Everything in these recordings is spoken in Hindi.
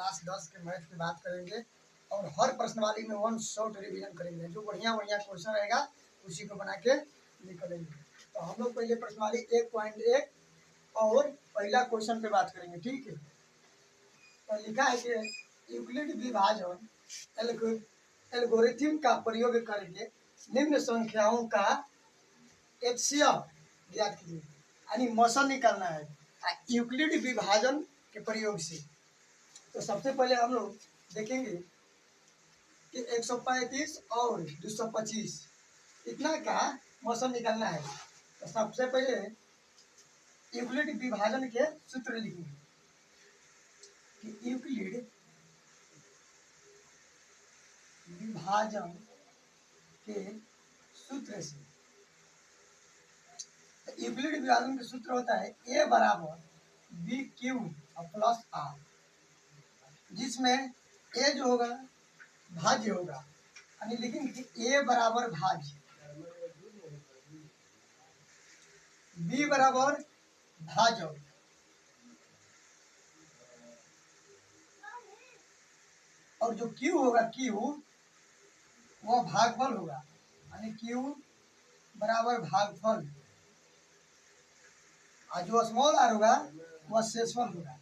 क्लास 10 के मैथ की बात करेंगे और हर प्रश्नवाली में 1 शॉर्ट रिवीजन करेंगे। जो बढ़िया बढ़िया क्वेश्चन रहेगा उसी को बना के निकलेंगे। तो हम लोग पहले प्रश्नवाली 1.1 और पहला क्वेश्चन पे बात करेंगे, ठीक है। तो लिखा है कि यूक्लिड विभाजन एल्गोरिथम का प्रयोग करके निम्न संख्याओं का एचसीएफ ज्ञात कीजिए, यानी मौसम निकालना है यूक्लिड विभाजन के प्रयोग से। तो सबसे पहले हम लोग देखेंगे कि 135 और 225 इतना का मौसम निकालना है। तो सबसे पहले यूक्लिड विभाजन के सूत्र लिखेंगे कि यूक्लिड विभाजन के सूत्र से, यूक्लिड विभाजन का सूत्र होता है ए बराबर बी क्यू प्लस आर, जिसमें ए जो होगा भाज्य होगा, यानी लिखेंगे कि ए बराबर भाज्य, बी बराबर भाजक, और जो क्यू होगा क्यू वह भागफल होगा, यानी क्यू बराबर भागफल, और जो स्मॉल आर होगा वह शेषफल होगा,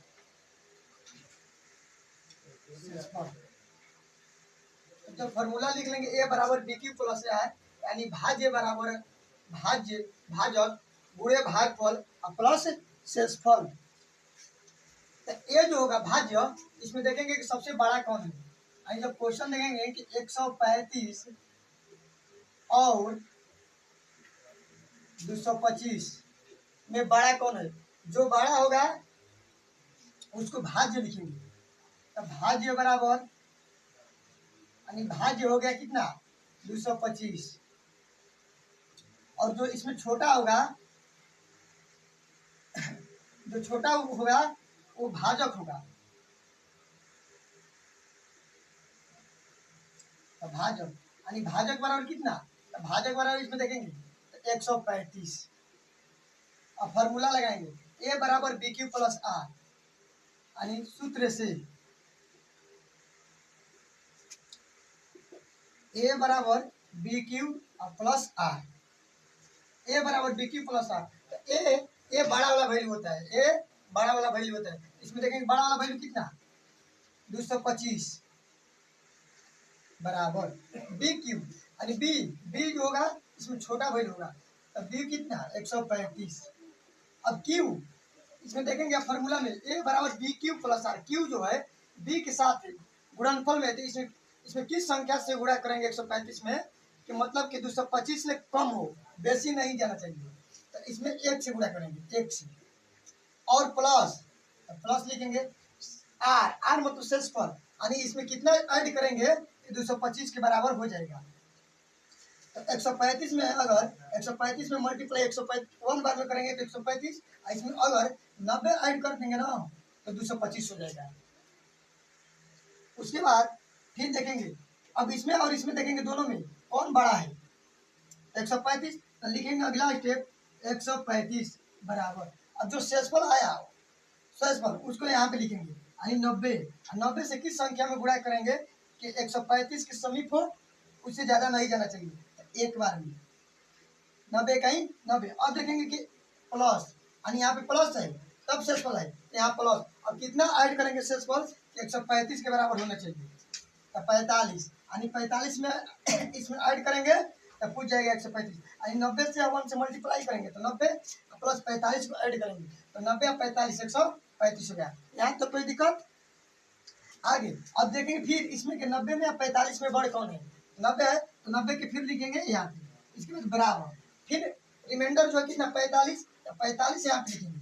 शेषफल। तो जब फॉर्मूला लिख लेंगे ए बराबर बी क्यू प्लस आर, यानी भाज्य बराबर भाज्य भाजक गुणे भागफल प्लस शेषफल। तो ए जो होगा भाज्य, इसमें देखेंगे कि सबसे बड़ा कौन है। यानी जब क्वेश्चन देखेंगे कि 135 और 225 में बड़ा कौन है, जो बड़ा होगा उसको भाज्य लिखेंगे। तो भाज्य बराबर, यानी भाज्य हो गया कितना 225, और जो इसमें छोटा होगा, जो छोटा होगा वो भाजक होगा। तो भाजक यानी भाजक बराबर कितना, तो भाजक बराबर इसमें देखेंगे तो 135, और फॉर्मूला लगाएंगे ए बराबर बी क्यू प्लस आर, यानी सूत्र से ए बराबर बी क्यू प्लस आर, ए बराबर बी क्यू प्लस आर। तो ए बड़ा वाला वैल्यू होता है, ए बड़ा वाला वैल्यू होता है। इसमें देखेंगे बड़ा वाला वैल्यू कितना 225 बराबर बी क्यू, यानी बी जो होगा इसमें छोटा वैल्यू होगा, तो बी कितना 135। अब क्यू इसमें देखेंगे फॉर्मूला में ए बराबर B Q plus R, Q जो है बी के साथ गुणनफल में, तो इसमें किस संख्या से गुणा करेंगे 135 में, कि मतलब कि 225 से कम हो, बेसी नहीं जाना चाहिए। तो इसमें एक से गुणा करेंगे, एक से, और प्लस, तो प्लस लिखेंगे आर मतलब शेषफल, यानी इसमें कितना ऐड करेंगे कि 225 के बराबर हो जाएगा। तो 135 में अगर 135 में मल्टीप्लाई 135 1 बार में करेंगे तो 135, इसमें अगर 90 ऐड कर देंगे ना तो 225 हो जाएगा। उसके बाद फिर देखेंगे, अब इसमें और इसमें देखेंगे दोनों में कौन बड़ा है, 135, तो लिखेंगे अगला स्टेप 135 बराबर, अब जो शेषफल आया शेषफल उसको यहाँ पे लिखेंगे, यानी 90 से किस संख्या में गुणा करेंगे कि 135 के समीप हो, उससे ज्यादा नहीं जाना चाहिए। तो एक बार में 90 कहीं 90, अब देखेंगे कि प्लस, यानी यहाँ पे प्लस है तब शेषफल है, यहाँ प्लस, अब कितना ऐड करेंगे शेषफल 135 के बराबर होना चाहिए, तो 45, यानी 45 में इसमें ऐड करेंगे तो पूछ जाएगा 135, यानी 90 से 1 से मल्टीप्लाई करेंगे तो 90 प्लस 45 को ऐड करेंगे तो 90 और 45 135 हो गया। यहाँ तो कोई दिक्कत। आगे अब देखेंगे फिर इसमें के 90 में या 45 में बड़ कौन है, 90 है तो 90 के फिर लिखेंगे यहाँ पे, इसके बाद बराबर, फिर रिमाइंडर जो है कितना 45, 45 यहाँ पे लिखेंगे।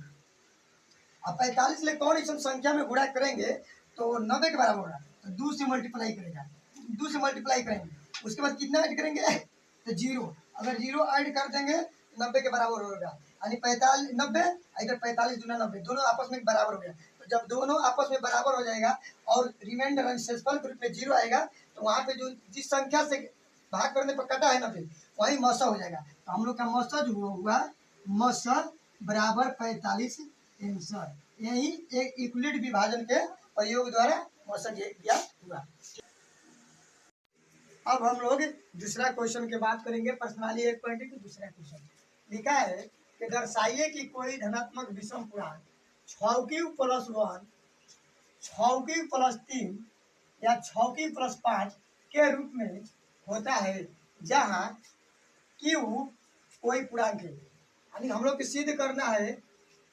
अब 45 ले कौन इस संख्या में गुणा करेंगे तो 90 के बराबर होगा, तो 2 से मल्टीप्लाई करेगा, 2 से मल्टीप्लाई करेंगे, उसके बाद कितना ऐड करेंगे तो 0, अगर 0 ऐड कर देंगे 90 के बराबर होगा, यानी 45 90 इधर 45 दूना 90 दोनों आपस में बराबर हो गया। तो जब दोनों आपस में बराबर हो जाएगा और रिमाइंडर शेषफल के रूप में 0 आएगा, तो वहाँ पे जो जिस संख्या से भाग करने पर कटा है 90 वही मौसा हो जाएगा। तो हम लोग का मौसा जो हुआ मौसा बराबर 45 आंसर, यही एक यूक्लिड विभाजन के प्रयोग द्वारा मौसम ये ज्ञात हुआ। अब हम लोग दूसरा क्वेश्चन की बात करेंगे। प्रश्नावली 1.2 की दूसरा क्वेश्चन लिखा है कि दर्शाइए कि कोई धनात्मक विषम पूर्णांक 6q+1, 6q+3 या 6q+5 के रूप में होता है जहाँ q कोई पूर्णांक है। यानी हम लोग को सिद्ध करना है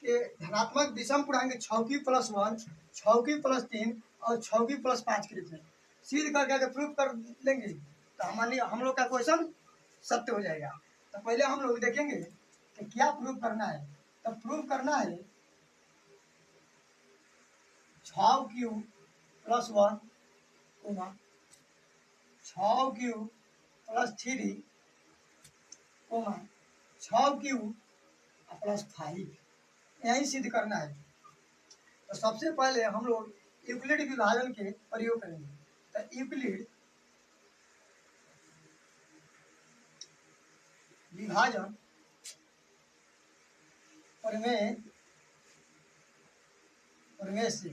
कि धनात्मक विषम पूर्णांक 6q+1, 6q+3 और 6q+5 के रूप में सिद्ध करके अगर प्रूफ कर लेंगे तो हम लोग का क्वेश्चन सत्य हो जाएगा। तो पहले हम लोग देखेंगे कि क्या प्रूफ करना है। तो प्रूफ करना है 6q+1, 6q+3, 6q+5 यही सिद्ध करना है। तो सबसे पहले हम लोग यूक्लिड विभाजन के प्रयोग करेंगे। तो यूक्लिड विभाजन प्रमेय से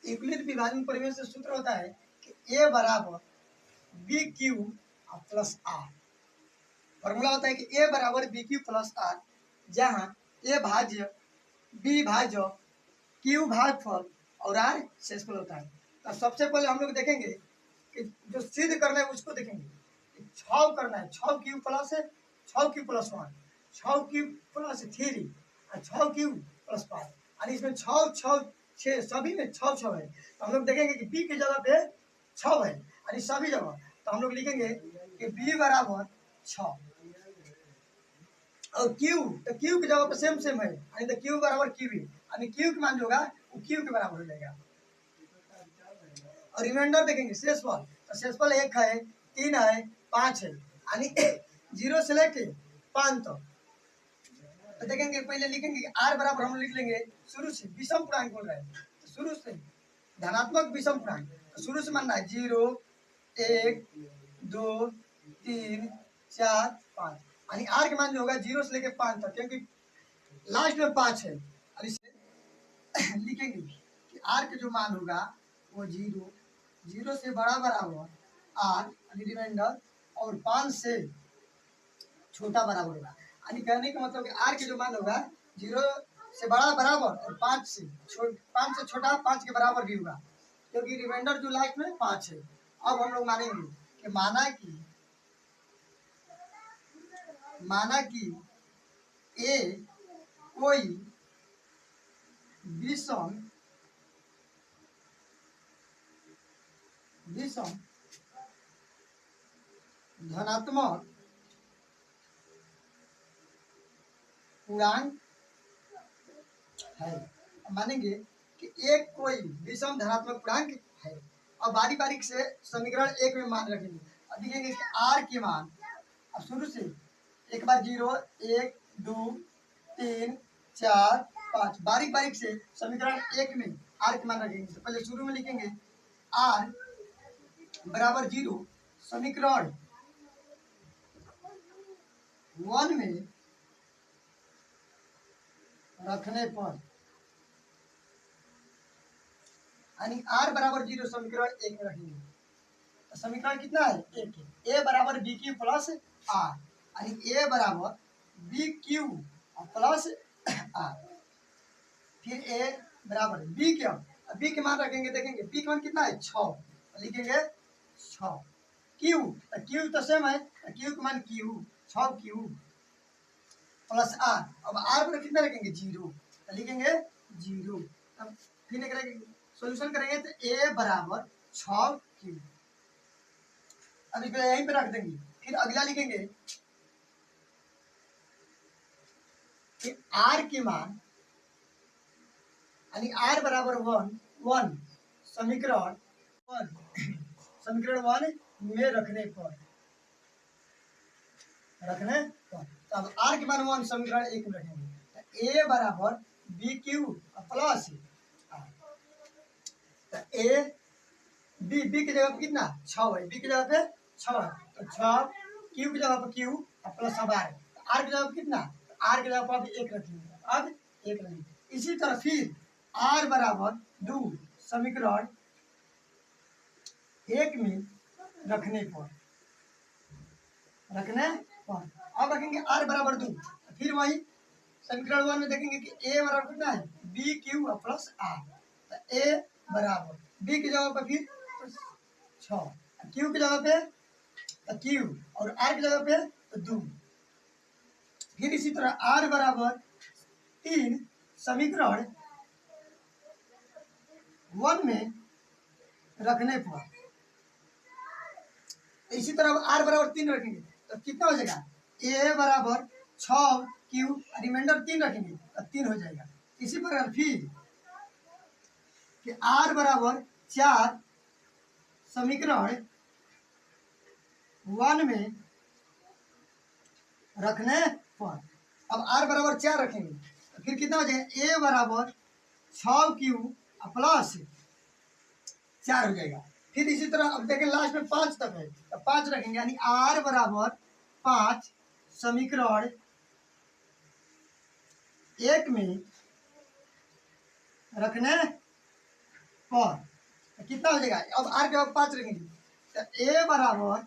यूक्लिड विभाजन प्रमेय से सूत्र होता है कि a बराबर BQ+R। फॉर्मूला होता है कि a बराबर BQ+R, जहाँ a भाज्य b भाज्य q भागफल और r शेषफल होता है। तो सबसे पहले हम लोग देखेंगे कि जो सिद्ध करना है उसको देखेंगे। 6 करना है, 6q+1, 6q+1, 6q+3 और 6q+5। यानी इसमें 6 सभी में 6 है। तो हम लोग देखेंगे कि b की जगह पे 6 है यानी सभी जगह। तो हम लोग लिखेंगे कि b बराबर 6 और q, तो q की जगह पे सेम है यानी तो q बराबर q यानी q का मान जो होगा वो q के बराबर हो जाएगा। और रिमाइंडर देखेंगे शेषफल। तो शेषफल 1 है, 3 है, 5 है यानी 0 से लेके 5 तक। तो देखेंगे पहले लिखेंगे कि r बराबर हम लिख लेंगे शुरू से विषम पूर्णांक बोल रहे हैं तो शुरू से धनात्मक विषम पूर्णांक। तो शुरू से मानना है 0, 1, 2, 3, 4, 5 यानी r के मान जो होगा 0 से लेके 5 तक, क्योंकि लास्ट में 5 है। और इसे लिखेंगे कि r के जो मान होगा वो 0 से बड़ा बराबर r यानी रिमाइंडर और 5 से छोटा बराबर होगा। यानी कहने का मतलब कि r के जो मान होगा 0 से बड़ा बराबर और 5 से छोटा 5 के बराबर भी होगा, क्योंकि रिमाइंडर जो लास्ट में 5 है। अब हम लोग मानेंगे कि माना कि a कोई विषम धनात्मक पूर्णांक है। मानेंगे कि एक कोई विषम धनात्मक पूर्णांक है। अब बारी बारी से समीकरण 1 में मान रखेंगे। अब लिखेंगे कि r के मान, अब शुरू से एक बार 0, 1, 2, 3, 4, 5 बारीक से समीकरण 1 में r के मान रखेंगे। तो पहले शुरू में लिखेंगे r बराबर 0 समीकरण 1 में रखने पर, यानी r बराबर 0 समीकरण 1 में रखेंगे। तो समीकरण कितना है? 1 है। a बराबर BQ+R यानी a बराबर BQ+R। फिर a बराबर b के मान रखेंगे। देखेंगे b के मान कितना है? 6। तो लिखेंगे 6। q तो सेम है, q के मान 6q प्लस r। अब r पर कितना रखेंगे? 0। तो लिखेंगे 0। अब फिर सोल्यूशन करेंगे तो a बराबर 6q। अब इसको यहीं पे रख देंगे। फिर अगला लिखेंगे कि r के मान यानी r बराबर 1 समीकरण 1 में रखने पर तो अब r के मान 1 समीकरण 1 में रखेंगे। तो a बराबर BQ+R। तो a b की जगह पे कितना? 6 है। b की जगह पे 6 है तो 6, q की जगह पे q प्लस अब r की जगह पे कितना? r की जगह पर अब 1 रखेंगे। इसी तरह फिर आर बराबर 2 समीकरण 1 में रखने पर अब रखेंगे आर बराबर 2, फिर वही समीकरण 1 में देखेंगे कि ए बराबर कितना है बी क्यू प्लस आर। तो ए बराबर बी की जगह पर फिर 6, क्यू की जगह पे तो क्यू और आर की जगह पे तो 2। फिर इसी तरह आर बराबर 3 समीकरण 1 में रखने पर, इसी तरह आर बराबर 3 रखेंगे तो कितना हो जाएगा ए बराबर 6 क्यू रिमाइंडर 3 रखेंगे तो 3 हो जाएगा। इसी प्रकार फिर कि आर बराबर 4 समीकरण 1 में रखने पर, अब आर बराबर 4 रखेंगे तो फिर कितना हो जाएगा ए बराबर 6 क्यू प्लस 4 हो जाएगा। फिर इसी तरह अब देखें लास्ट में 5 तक है तो 5 रखेंगे, यानी आर बराबर 5 समीकरण 1 में रखने पर तो कितना हो जाएगा। अब आर के बाद 5 रखेंगे तो ए बराबर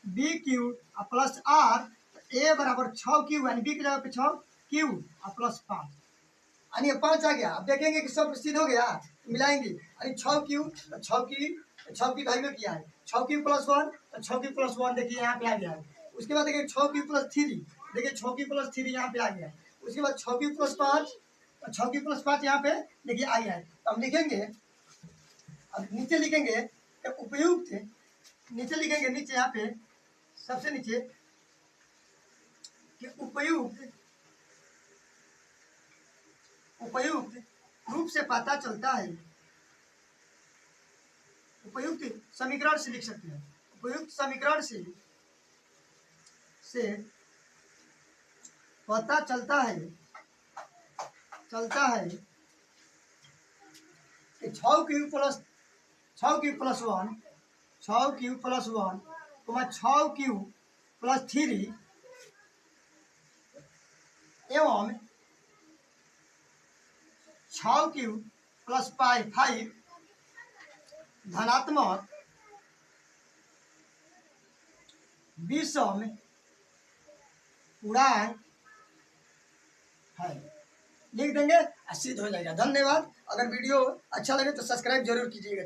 बी क्यू प्लस आर, ए बराबर 6 क्यू यानी बी की जगह पे 6 क्यू प्लस 5, यानी 5 आ गया। अब देखेंगे कि सब सिद्ध हो गया, मिलाएंगे यानी 6 क्यू तो 6 की वैल्यू किया है 6 क्यू प्लस 1 तो 6 क्यू प्लस 1 देखिए यहाँ पे आ गया है। उसके बाद देखिए 6 क्यू प्लस 3, देखिए 6 क्यू प्लस 3 यहाँ पे आ गया है। उसके बाद 6 क्यू प्लस 5 तो 6 क्यू प्लस 5 यहाँ पे देखिए आ गया है। तो हम लिखेंगे, अब नीचे लिखेंगे उपयुक्त, नीचे लिखेंगे नीचे यहाँ पे सबसे नीचे कि उपयुक्त रूप से पता चलता है, उपयुक्त समीकरण से लिख सकते हैं, उपयुक्त समीकरण से पता चलता है कि 6 Q plus 1 6 Q plus 1 6 Q plus 3 एवं 6 क्यू प्लस 5 धनात्मक विषम पूर्णांक है, लिख देंगे, सिद्ध हो जाएगा। धन्यवाद। अगर वीडियो अच्छा लगे तो सब्सक्राइब जरूर कीजिएगा।